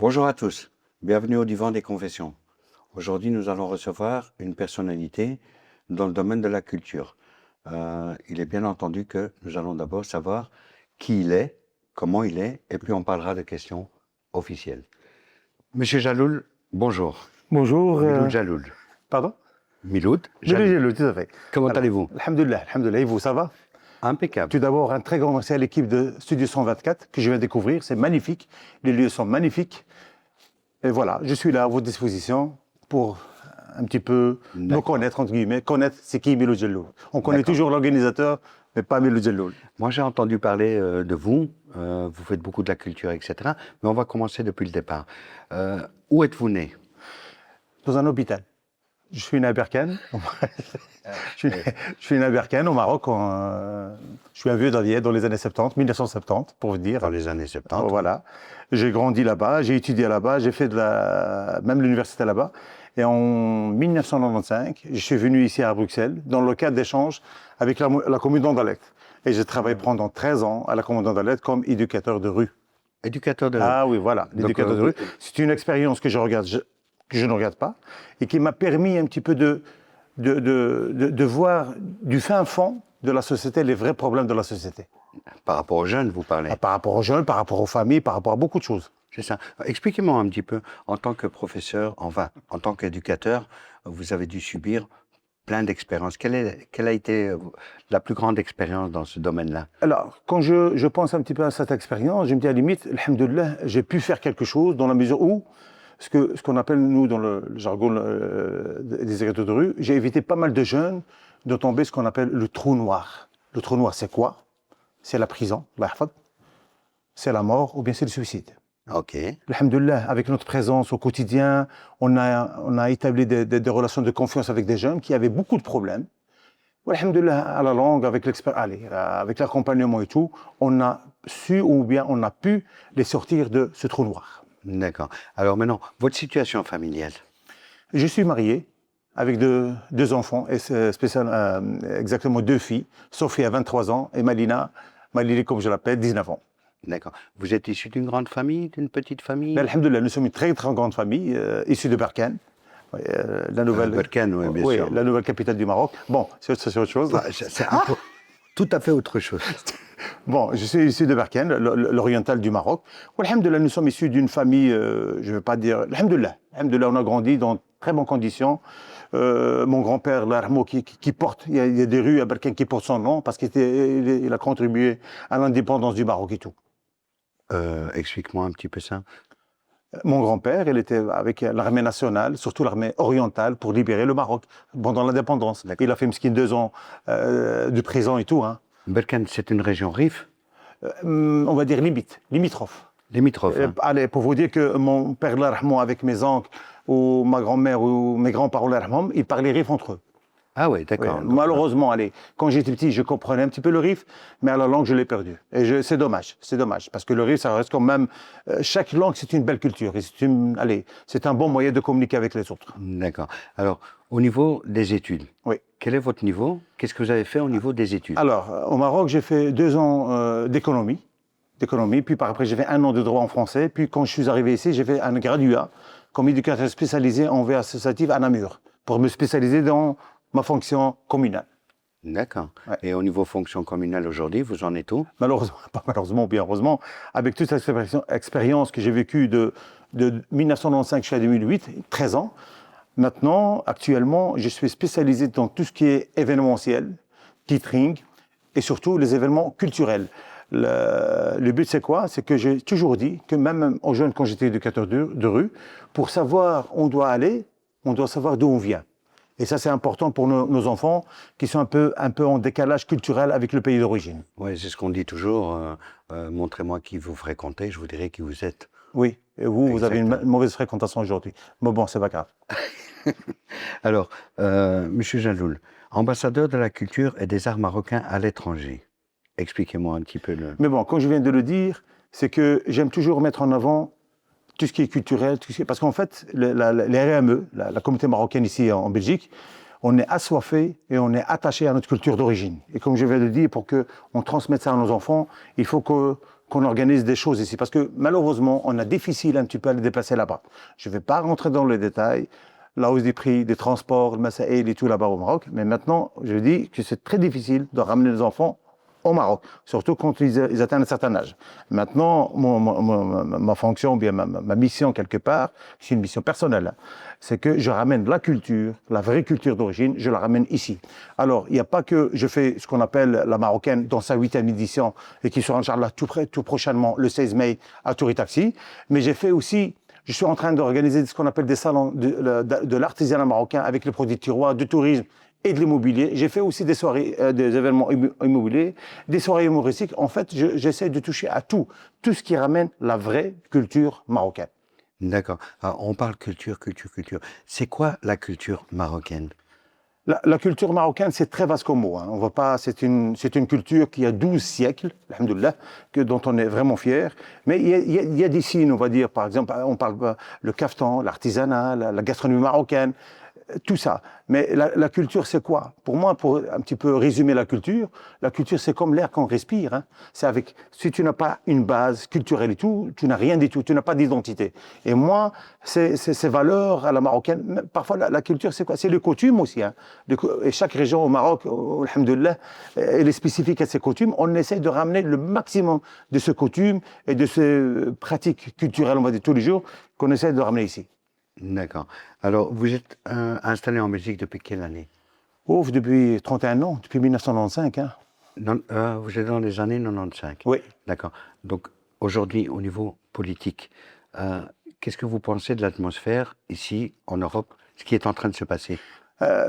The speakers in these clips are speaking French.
Bonjour à tous, bienvenue au Divan des Confessions. Aujourd'hui, nous allons recevoir une personnalité dans le domaine de la culture. Il est bien entendu que nous allons d'abord savoir qui il est, comment il est, et puis on parlera de questions officielles. Monsieur Jaloul, bonjour. Bonjour. Miloud Jaloul. Pardon? Miloud Miloud Jaloul. Jaloul, tout à fait. Comment Voilà. allez-vous? Alhamdulillah, alhamdulillah. Et vous, ça va? Impeccable. Tout d'abord, un très grand merci à l'équipe de Studio 124 que je viens de découvrir. C'est magnifique. Les lieux sont magnifiques. Et voilà, je suis là à votre disposition pour un petit peu me connaître, entre guillemets, connaître c'est qui Miloud Jaloul. On connaît toujours l'organisateur, mais pas Miloud Jaloul. Moi, j'ai entendu parler de vous. Vous faites beaucoup de la culture, etc. Mais on va commencer depuis le départ. Où êtes-vous né? Dans un hôpital. Je suis né à Berkane. je suis né à Berkane, au Maroc. Je suis un vieux d'Aviette dans les années 70, 1970, pour vous dire. Dans les années 70. Voilà. J'ai grandi là-bas, j'ai étudié là-bas, j'ai fait même l'université là-bas. Et en 1995, je suis venu ici à Bruxelles, dans le cadre d'échanges avec la commune d'Anderlecht. Et j'ai travaillé pendant 13 ans à la commune d'Anderlecht comme éducateur de rue. Éducateur de rue. Ah oui, voilà, l'éducateur de rue. C'est une expérience que je ne regarde pas, et qui m'a permis un petit peu de voir du fin fond de la société, les vrais problèmes de la société. Par rapport aux jeunes, vous parlez? Par rapport aux jeunes, par rapport aux familles, par rapport à beaucoup de choses. C'est ça. Expliquez-moi un petit peu, en tant que professeur, enfin, en tant qu'éducateur, vous avez dû subir plein d'expériences. Quelle a été la plus grande expérience dans ce domaine-là? Alors, quand je pense un petit peu à cette expérience, je me dis à la limite, alhamdoulilah, j'ai pu faire quelque chose dans la mesure où, ce qu'on appelle, nous, dans le jargon des éducateurs de rue, j'ai évité pas mal de jeunes de tomber ce qu'on appelle le trou noir. Le trou noir, c'est quoi? C'est la prison, c'est la mort ou bien c'est le suicide. Ok. Alhamdoulilah, avec notre présence au quotidien, on a établi des relations de confiance avec des jeunes qui avaient beaucoup de problèmes. Alhamdoulilah, à la longue, avec l'accompagnement et tout, on a su ou bien on a pu les sortir de ce trou noir. D'accord. Alors maintenant, votre situation familiale? Je suis marié avec deux enfants, et exactement 2 filles. Sophie a 23 ans et Malina, comme je l'appelle, 19 ans. D'accord. Vous êtes issu d'une grande famille, d'une petite famille? Alhamdoulilah, nous sommes une très, très grande famille, issue de Berkane. Berkane, oui, bien sûr. La nouvelle capitale du Maroc. Bon, c'est autre chose. C'est tout à fait autre chose. Bon, je suis issu de Berkane, l'oriental du Maroc. Alhamdoulilah, nous sommes issus d'une famille, je ne veux pas dire... Alhamdoulilah, on a grandi dans très bonnes conditions. Mon grand-père, qui porte... Il y a des rues à Berkane qui portent son nom parce qu'il a contribué à l'indépendance du Maroc et tout. Explique-moi un petit peu ça. Mon grand-père, il était avec l'armée nationale, surtout l'armée orientale, pour libérer le Maroc pendant l'indépendance. Il a fait 2 ans de prison et tout. Hein. Berkane, c'est une région rive? On va dire limitrophe. Limitrophe. Hein. Allez, pour vous dire que mon père, avec mes oncles, ou ma grand-mère, ou mes grands-parents, ils parlaient rif entre eux. Ah oui, d'accord. Ouais, malheureusement, quand j'étais petit, je comprenais un petit peu le rif, mais à la langue, je l'ai perdu. Et c'est dommage, parce que le rif, ça reste quand même... chaque langue, c'est une belle culture. Et c'est un bon moyen de communiquer avec les autres. D'accord. Alors, au niveau des études, oui. Quel est votre niveau? Qu'est-ce que vous avez fait au niveau des études? Alors, au Maroc, j'ai fait 2 ans d'économie, puis par après, j'ai fait 1 an de droit en français, puis quand je suis arrivé ici, j'ai fait un graduat comme éducateur spécialisé en vie associative à Namur, pour me spécialiser dans ma fonction communale. D'accord. Ouais. Et au niveau fonction communale aujourd'hui, vous en êtes où? Malheureusement, pas malheureusement, ou bien heureusement, avec toute cette expérience que j'ai vécue de 1995 jusqu'à 2008, 13 ans, maintenant, actuellement, je suis spécialisé dans tout ce qui est événementiel, catering, et surtout les événements culturels. Le but, c'est quoi? C'est que j'ai toujours dit que même aux jeunes, quand j'étais éducateur de rue, pour savoir où on doit aller, on doit savoir d'où on vient. Et ça, c'est important pour nos enfants qui sont un peu en décalage culturel avec le pays d'origine. Oui, c'est ce qu'on dit toujours. Montrez-moi qui vous fréquentez, je vous dirai qui vous êtes. Oui, et vous avez une mauvaise fréquentation aujourd'hui. Mais bon, c'est pas grave. Alors, Monsieur Jaloul, ambassadeur de la culture et des arts marocains à l'étranger. Expliquez-moi un petit peu le... Mais bon, comme je viens de le dire, c'est que j'aime toujours mettre en avant tout ce qui est culturel, parce qu'en fait, les RME, la communauté marocaine ici en Belgique, on est assoiffé et on est attaché à notre culture d'origine. Et comme je viens de le dire, pour qu'on transmette ça à nos enfants, il faut qu'on organise des choses ici. Parce que malheureusement, on a difficile un petit peu à les déplacer là-bas. Je ne vais pas rentrer dans les détails, la hausse des prix, des transports, le Massaïl et tout là-bas au Maroc. Mais maintenant, je dis que c'est très difficile de ramener les enfants au Maroc, surtout quand ils atteignent un certain âge. Maintenant, ma fonction, ou bien ma mission quelque part, c'est une mission personnelle, hein, c'est que je ramène la culture, la vraie culture d'origine, je la ramène ici. Alors, il n'y a pas que je fais ce qu'on appelle la marocaine dans sa 8e édition et qui sera, Inch'Allah, tout prochainement, le 16 mai, à Touri Taxi, mais j'ai fait aussi. Je suis en train d'organiser ce qu'on appelle des salons de l'artisanat marocain avec les produits tiroirs, du tourisme et de l'immobilier. J'ai fait aussi des soirées, des événements immobiliers, des soirées humoristiques. En fait, j'essaie de toucher à tout ce qui ramène la vraie culture marocaine. D'accord. Alors, on parle culture. C'est quoi la culture marocaine? La culture marocaine, c'est très vaste comme mot. Hein. On voit pas, c'est une culture qui a 12 siècles, alhamdoulilah, dont on est vraiment fier. Mais il y a des signes, on va dire, par exemple, on parle le kaftan, l'artisanat, la gastronomie marocaine, tout ça. Mais la culture, c'est quoi? Pour moi, pour un petit peu résumer la culture, c'est comme l'air qu'on respire. Hein. C'est avec, si tu n'as pas une base culturelle et tout, tu n'as rien du tout, tu n'as pas d'identité. Et moi, ces valeurs à la marocaine, parfois la culture, c'est quoi? C'est les coutumes aussi. Hein. Et chaque région au Maroc, alhamdoulilah, elle est spécifique à ses coutumes. On essaie de ramener le maximum de ces coutumes et de ces pratiques culturelles, on va dire, tous les jours, qu'on essaie de ramener ici. D'accord. Alors, vous êtes installé en Belgique depuis quelle année? Ouf, depuis 31 ans, depuis 1995. Hein. Vous êtes dans les années 95? Oui. D'accord. Donc, aujourd'hui, au niveau politique, qu'est-ce que vous pensez de l'atmosphère ici, en Europe, ce qui est en train de se passer?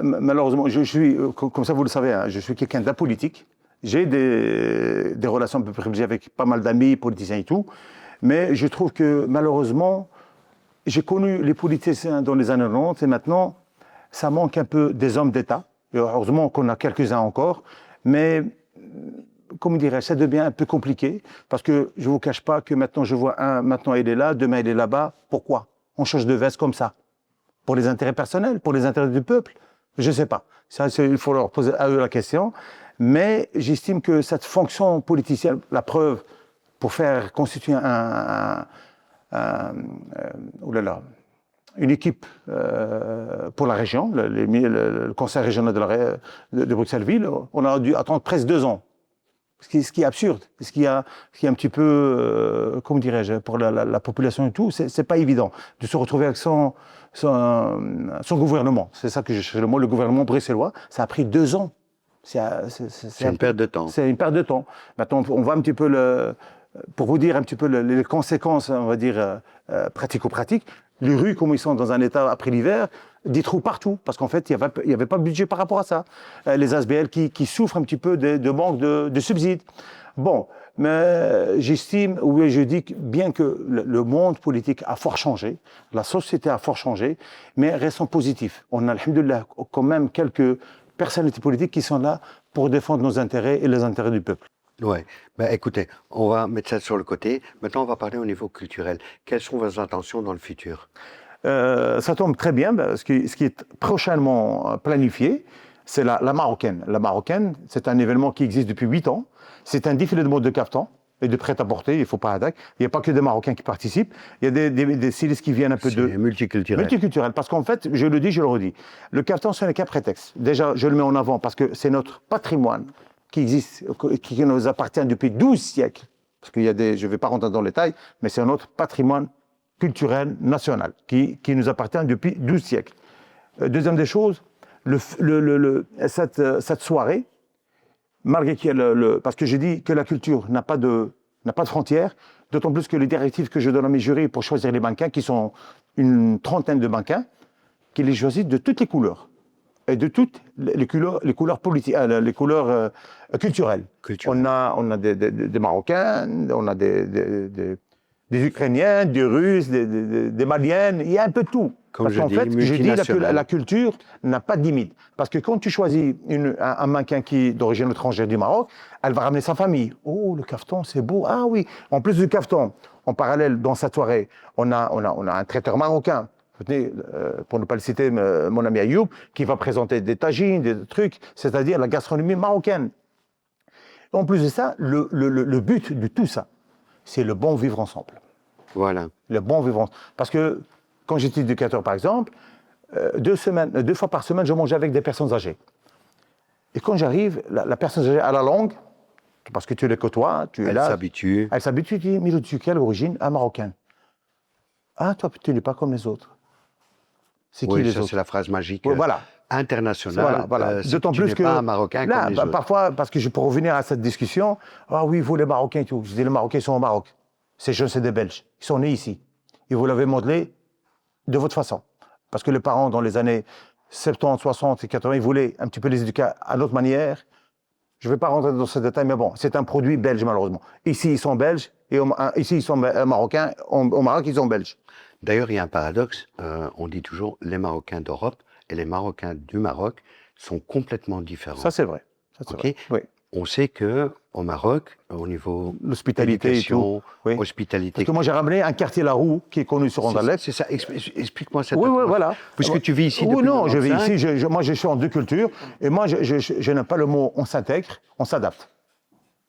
Malheureusement, je suis, comme ça vous le savez, hein, je suis quelqu'un d'apolitique. J'ai des relations un peu privilégiées avec pas mal d'amis, politiciens et tout. Mais je trouve que malheureusement, j'ai connu les politiciens dans les années 90 et maintenant, ça manque un peu des hommes d'État. Et heureusement qu'on a quelques-uns encore. Mais, comment dirais-je, ça devient un peu compliqué. Parce que je ne vous cache pas que maintenant, je vois maintenant il est là, demain il est là-bas. Pourquoi? On change de veste comme ça. Pour les intérêts personnels, pour les intérêts du peuple? Je ne sais pas. Ça, il faut leur poser à eux la question. Mais j'estime que cette fonction politicienne, la preuve, pour faire constituer une équipe pour la région, le conseil régional de Bruxelles-Ville, on a dû attendre presque 2 ans. Ce qui est absurde, ce qui est un petit peu, comment dirais-je, pour la population et tout, c'est pas évident de se retrouver avec son gouvernement. C'est ça que je cherche le mot, le gouvernement bruxellois. Ça a pris 2 ans. C'est une perte de temps. C'est une perte de temps. Maintenant, on voit un petit peu pour vous dire un petit peu les conséquences, on va dire, pratico-pratiques, les rues, comme ils sont dans un état après l'hiver, des trous partout, parce qu'en fait, il n'y avait pas de budget par rapport à ça. Les ASBL qui souffrent un petit peu de manque de subsides. Bon, mais j'estime, ou je dis bien que le monde politique a fort changé, la société a fort changé, mais restons positifs. On a, alhamdoulilah, quand même quelques personnalités politiques qui sont là pour défendre nos intérêts et les intérêts du peuple. Oui. Ben, écoutez, on va mettre ça sur le côté. Maintenant, on va parler au niveau culturel. Quelles sont vos intentions dans le futur? Ça tombe très bien. Ce qui est prochainement planifié, c'est la marocaine. La marocaine, c'est un événement qui existe depuis 8 ans. C'est un défilé de mode de kaftan et de prêt-à-porter. Il ne faut pas attaquer. Il n'y a pas que des Marocains qui participent. Il y a des stylistes qui viennent un peu de... C'est multiculturel. Multiculturel. Parce qu'en fait, je le dis, je le redis, le kaftan, ce n'est qu'un prétexte. Déjà, je le mets en avant parce que c'est notre patrimoine qui existe, qui nous appartient depuis 12 siècles. Parce qu'il y a je ne vais pas rentrer dans les détails, mais c'est notre patrimoine culturel national qui nous appartient depuis 12 siècles. Deuxième des choses, cette soirée, malgré qu'il y ait parce que j'ai dit que la culture n'a pas de frontières, d'autant plus que les directives que je donne à mes jurys pour choisir les mannequins, qui sont une trentaine de mannequins, qui les choisissent de toutes les couleurs. Et de toutes les couleurs politiques, les couleurs culturelles. On a des Marocains, on a des Ukrainiens, des Russes, des Maliennes, il y a un peu de tout. Comme Parce qu'en fait, je dis la culture n'a pas de limite. Parce que quand tu choisis un mannequin qui est d'origine étrangère du Maroc, elle va ramener sa famille. Oh, le kaftan, c'est beau. Ah oui. En plus du kaftan, en parallèle, dans cette soirée, on a un traiteur marocain. Pour ne pas le citer, mon ami Ayoub, qui va présenter des tagines, des trucs, c'est-à-dire la gastronomie marocaine. En plus de ça, le but de tout ça, c'est le bon vivre ensemble. Voilà. Le bon vivre ensemble. Parce que quand j'étais éducateur, par exemple, 2 fois par semaine, je mangeais avec des personnes âgées. Et quand j'arrive, la personne âgée a la langue, parce que tu les côtoies, tu es Elle là. s'habitue. Elle s'habitue, tu dis, mais tu es quelle origine? Un Marocain. Ah, toi, tu n'es pas comme les autres. C'est qui Oui, les ça autres? c'est la phrase magique Oui, voilà. internationale. Voilà. C'est D'autant que tu plus n'es que pas un Marocain là, comme les autres. parfois, parce que pour revenir à cette discussion, ah oui, vous les Marocains et tout. Je dis, les Marocains sont au Maroc. Ces jeunes, c'est des Belges. Ils sont nés ici. Et vous l'avez modelé de votre façon. Parce que les parents, dans les années 70, 60 et 80, ils voulaient un petit peu les éduquer à notre manière. Je ne vais pas rentrer dans ce détail, mais bon, c'est un produit belge, malheureusement. Ici, ils sont belges, et ici, ils sont marocains. Au Maroc, ils sont belges. D'ailleurs, il y a un paradoxe. On dit toujours les Marocains d'Europe et les Marocains du Maroc sont complètement différents. Ça, c'est vrai. Ça, c'est Ok. vrai. Oui. On sait que au Maroc, au niveau L'hospitalité et éducation, tout. Oui. hospitalité. Parce que moi, j'ai ramené un quartier La Roue qui est connu sur Anderlecht. C'est ça. Explique-moi cette. Oui, voilà. Puisque tu vis ici Oui, depuis non, je vis 95. ici. Moi, je suis en deux cultures. Et moi, je n'aime pas le mot on s'intègre, on s'adapte.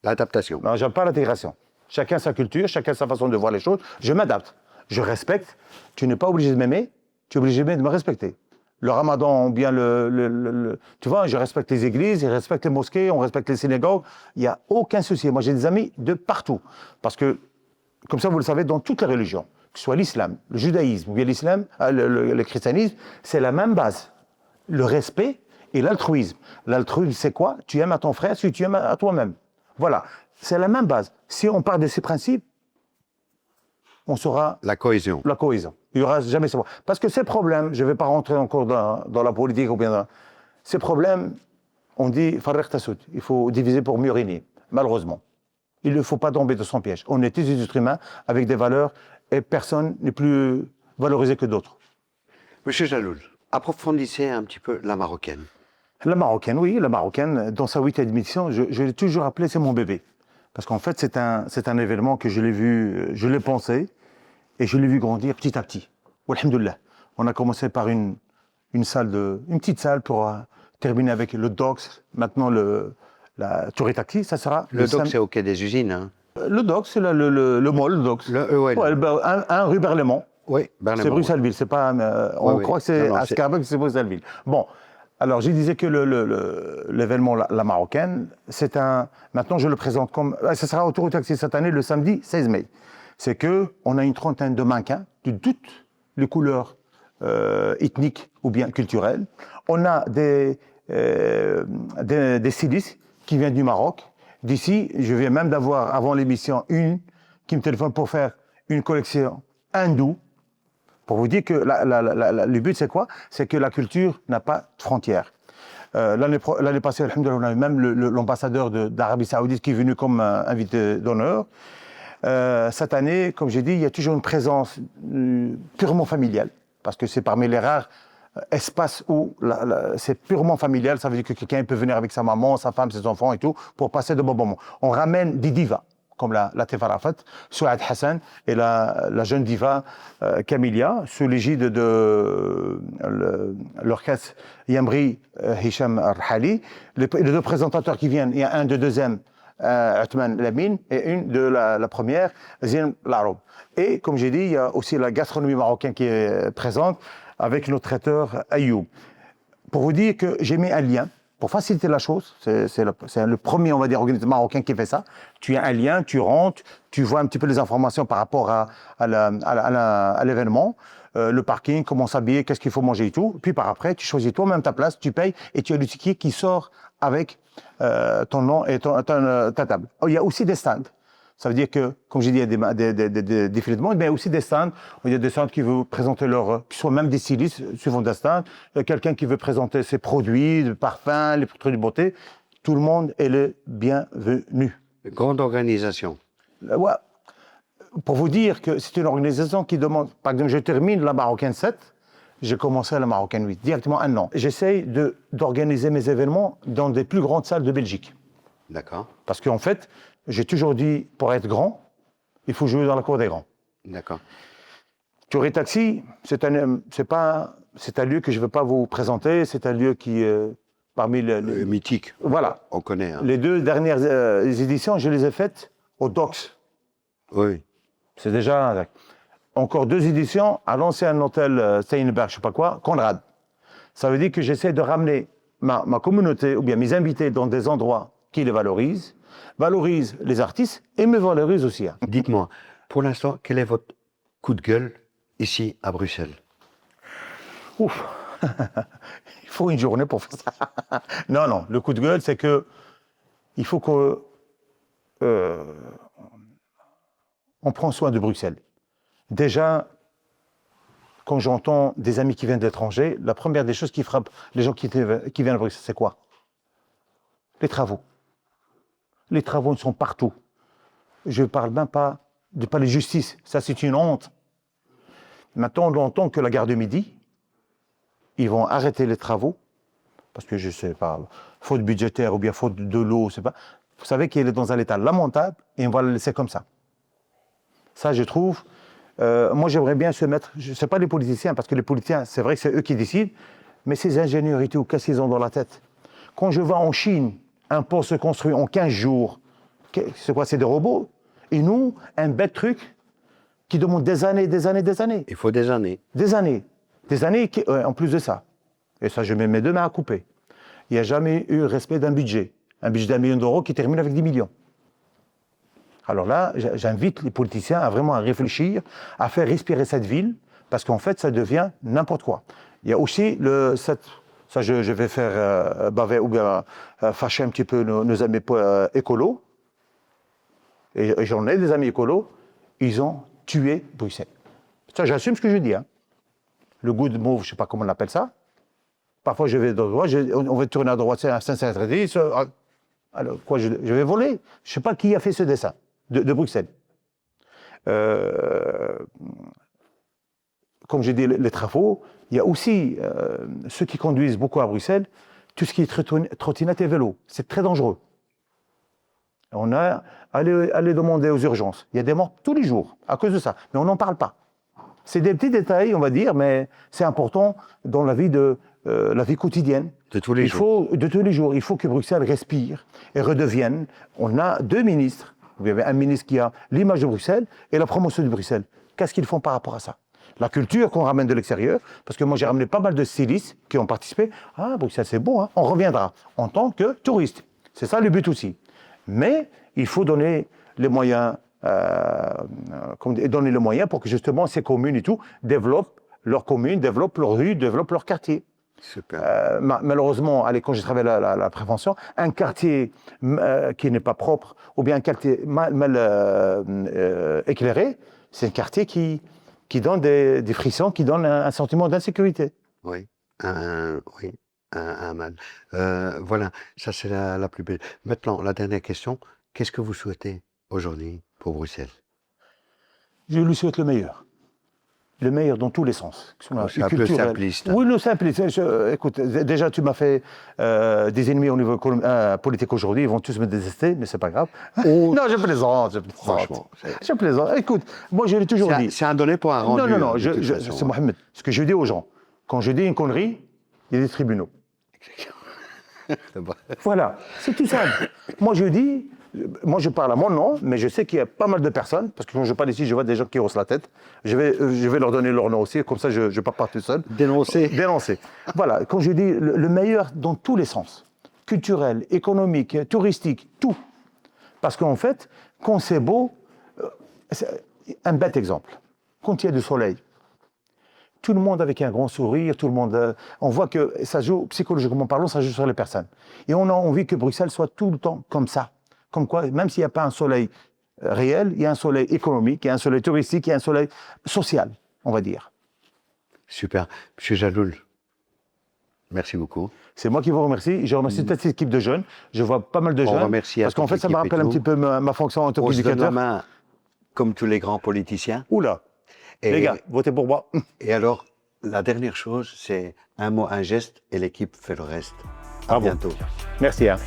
L'adaptation. Non, j'aime pas l'intégration. Chacun sa culture, chacun sa façon de voir les choses. Je m'adapte. Je respecte. Tu n'es pas obligé de m'aimer. Tu es obligé de me respecter. Le ramadan, bien tu vois, je respecte les églises, je respecte les mosquées, on respecte les synagogues. Il n'y a aucun souci. Moi, j'ai des amis de partout. Parce que, comme ça, vous le savez, dans toutes les religions, que ce soit l'islam, le judaïsme ou bien l'islam, le christianisme, c'est la même base. Le respect et l'altruisme. L'altruisme, c'est quoi? Tu aimes à ton frère si tu aimes à toi-même. Voilà. C'est la même base. Si on part de ces principes, on saura La cohésion. la cohésion. Il n'y aura jamais ça. Parce que ces problèmes, je ne vais pas rentrer encore dans la politique ou bien dans... Ces problèmes, on dit farraq tassout. Il faut diviser pour mieux régner, malheureusement. Il ne faut pas tomber dans son piège. On est tous des êtres humains avec des valeurs et personne n'est plus valorisé que d'autres. Monsieur Jaloul, approfondissez un petit peu la marocaine. La marocaine, oui, la marocaine, dans sa 8e édition, je l'ai toujours appelée, c'est mon bébé. Parce qu'en fait, c'est un événement que je l'ai vu, je l'ai pensé, et je l'ai vu grandir petit à petit. Alhamdoulilah. On a commencé par une petite salle pour terminer avec le DOX, maintenant la Touré Taxi, ça sera... Le DOC, c'est au quai des usines. Hein. Le DOX, c'est le mall, le DOX. Un rue Berlaymont. Oui, Berlaymont. C'est Bruxellesville, c'est pas... on croit que c'est à Scarbeck, c'est Bruxellesville. Bon, alors je disais que l'événement la marocaine, maintenant je le présente comme... Ça sera au Touré Taxi cette année, le samedi 16 mai. C'est qu'on a une trentaine de mannequins de toutes les couleurs ethniques ou bien culturelles. On a des stylistes qui viennent du Maroc. D'ici, je viens même d'avoir, avant l'émission, une qui me téléphone pour faire une collection hindoue. Pour vous dire que le but, c'est quoi? C'est que la culture n'a pas de frontières. L'année passée, alhamdoulilah, on a eu même l'ambassadeur d'Arabie Saoudite qui est venu comme invité d'honneur. Cette année, comme j'ai dit, il y a toujours une présence purement familiale, parce que c'est parmi les rares espaces où c'est purement familial. Ça veut dire que quelqu'un peut venir avec sa maman, sa femme, ses enfants et tout, pour passer de bons moments. On ramène des divas, comme la Tifa Rafat, Souad Hassan et la jeune diva Camilia, sous l'égide de l'orchestre Yamri Hicham Arhali. Les deux présentateurs qui viennent, il y a un de deuxième, Othman Lamine, et une de la première, Zine Laroub. Et comme j'ai dit, il y a aussi la gastronomie marocaine qui est présente avec notre traiteur Ayoub. Pour vous dire que j'ai mis un lien, pour faciliter la chose, c'est le premier, on va dire, organisme marocain qui fait ça. Tu as un lien, tu rentres, tu vois un petit peu les informations par rapport à l'événement, le parking, comment s'habiller, qu'est-ce qu'il faut manger et tout. Puis par après, tu choisis toi-même ta place, tu payes et tu as le ticket qui sort avec ton nom et ta table. Il y a aussi des stands. Ça veut dire que, comme j'ai dit, il y a des défilés de mode, mais il y a aussi des stands. Il y a des stands qui veulent présenter qui sont même des stylistes, suivant des stands. Il y a quelqu'un qui veut présenter ses produits, le parfum, les produits de beauté. Tout le monde est le bienvenu. Grande organisation. Ouais. Pour vous dire que c'est une organisation qui demande, par exemple, je termine la Marocaine 7, j'ai commencé à la Marocaine 8, directement un an. J'essaye d'organiser mes événements dans des plus grandes salles de Belgique. D'accord. Parce qu'en fait, j'ai toujours dit, pour être grand, il faut jouer dans la cour des grands. D'accord. Touré Taxi, c'est un lieu que je ne veux pas vous présenter, c'est un lieu qui, parmi les... mythique. Voilà. On connaît. Hein. Les deux dernières éditions, je les ai faites au DOX. Oui. C'est déjà encore 2 éditions à l'ancien hôtel Steinberg, je sais pas quoi, Conrad. Ça veut dire que j'essaie de ramener ma communauté ou bien mes invités dans des endroits qui les valorisent les artistes et me valorisent aussi. Hein. Dites-moi, pour l'instant, quel est votre coup de gueule ici à Bruxelles? Ouf, il faut une journée pour faire ça. Non, le coup de gueule, c'est que il faut que on prend soin de Bruxelles. Déjà, quand j'entends des amis qui viennent de l'étranger, la première des choses qui frappe les gens qui viennent à Bruxelles, c'est quoi? Les travaux. Les travaux sont partout. Je ne parle même pas de palais de justice. Ça, c'est une honte. Maintenant, on entend que la gare de Midi, ils vont arrêter les travaux, parce que je ne sais pas, faute budgétaire ou bien faute de l'eau, c'est pas. Vous savez qu'elle est dans un état lamentable et on va la laisser comme ça. Ça, je trouve. Moi, j'aimerais bien se mettre. Je ne sais pas les politiciens, parce que les politiciens, c'est vrai que c'est eux qui décident, mais ces ingénieurs et tout, qu'est-ce qu'ils ont dans la tête? Quand je vais en Chine, un pont se construit en 15 jours. C'est quoi? C'est des robots? Et nous, un bête truc qui demande des années. Il faut des années. Des années en plus de ça. Et ça, je mets mes deux mains à couper. Il n'y a jamais eu respect d'un budget. Un budget d'1 million d'euros qui termine avec 10 millions. Alors là, j'invite les politiciens à vraiment réfléchir, à faire respirer cette ville, parce qu'en fait, ça devient n'importe quoi. Il y a aussi ça, je vais faire baver ou bien fâcher un petit peu nos amis écolos. Et j'en ai des amis écolos, ils ont tué Bruxelles. Ça, j'assume ce que je dis. Hein. Le good move, je ne sais pas comment on appelle ça. Parfois, je vais de droite, on va tourner à droite, c'est un Saint-Saint-Trédis. Alors, quoi, je vais voler? Je ne sais pas qui a fait ce dessin de Bruxelles. Comme j'ai dit, les travaux, il y a aussi ceux qui conduisent beaucoup à Bruxelles, tout ce qui est trottinette et vélo. C'est très dangereux. On a allé demander aux urgences. Il y a des morts tous les jours à cause de ça, mais on n'en parle pas. C'est des petits détails, on va dire, mais c'est important dans la vie la vie quotidienne. De tous les jours. De tous les jours. Il faut que Bruxelles respire et redevienne. On a 2 ministres. Vous avez un ministre qui a l'image de Bruxelles et la promotion de Bruxelles. Qu'est-ce qu'ils font par rapport à ça? La culture qu'on ramène de l'extérieur, parce que moi j'ai ramené pas mal de stylistes qui ont participé. Ah, Bruxelles c'est beau, hein? On reviendra en tant que touriste. C'est ça le but aussi. Mais il faut donner les moyens, donner les moyens pour que justement ces communes et tout développent leurs communes, développent leurs rues, développent leurs quartiers. Super. Malheureusement, quand j'ai travaillé la prévention, un quartier qui n'est pas propre ou bien un quartier mal éclairé, c'est un quartier qui donne des frissons, qui donne un sentiment d'insécurité. Oui, un mal. Voilà, ça c'est la plus belle. Maintenant, la dernière question, qu'est-ce que vous souhaitez aujourd'hui pour Bruxelles? Je lui souhaite le meilleur. Le meilleur dans tous les sens. C'est un peu simpliste. Oui, le simpliste. Écoute, déjà, tu m'as fait des ennemis au niveau politique aujourd'hui. Ils vont tous me détester, mais c'est pas grave. Oh. Non, je plaisante. Franchement. Je plaisante. Écoute, moi, je l'ai toujours dit. C'est un donné pour un rendu. Non. C'est Mohamed. Ce que je dis aux gens, quand je dis une connerie, il y a des tribunaux. Voilà, c'est tout simple. Moi, je parle à mon nom, mais je sais qu'il y a pas mal de personnes, parce que quand je parle ici, je vois des gens qui haussent la tête. Je vais leur donner leur nom aussi, comme ça, je ne pars pas tout seul. Dénoncer. Voilà, quand je dis le meilleur dans tous les sens, culturel, économique, touristique, tout. Parce qu'en fait, quand c'est beau, un bête exemple, quand il y a du soleil, tout le monde avec un grand sourire, tout le monde, on voit que ça joue, psychologiquement parlant, ça joue sur les personnes. Et on a envie que Bruxelles soit tout le temps comme ça. Comme quoi, même s'il n'y a pas un soleil réel, il y a un soleil économique, il y a un soleil touristique, il y a un soleil social, on va dire. Super. Monsieur Jaloul, merci beaucoup. C'est moi qui vous remercie. Je remercie toute cette équipe de jeunes. Je vois pas mal de jeunes. Remercie parce qu'en fait, ça me rappelle un petit peu ma fonction en tant qu'éducateur. On se donne la main, comme tous les grands politiciens. Oula. Les gars, votez pour moi. Et alors, la dernière chose, c'est un mot, un geste, et l'équipe fait le reste. À bientôt. Merci. Hein.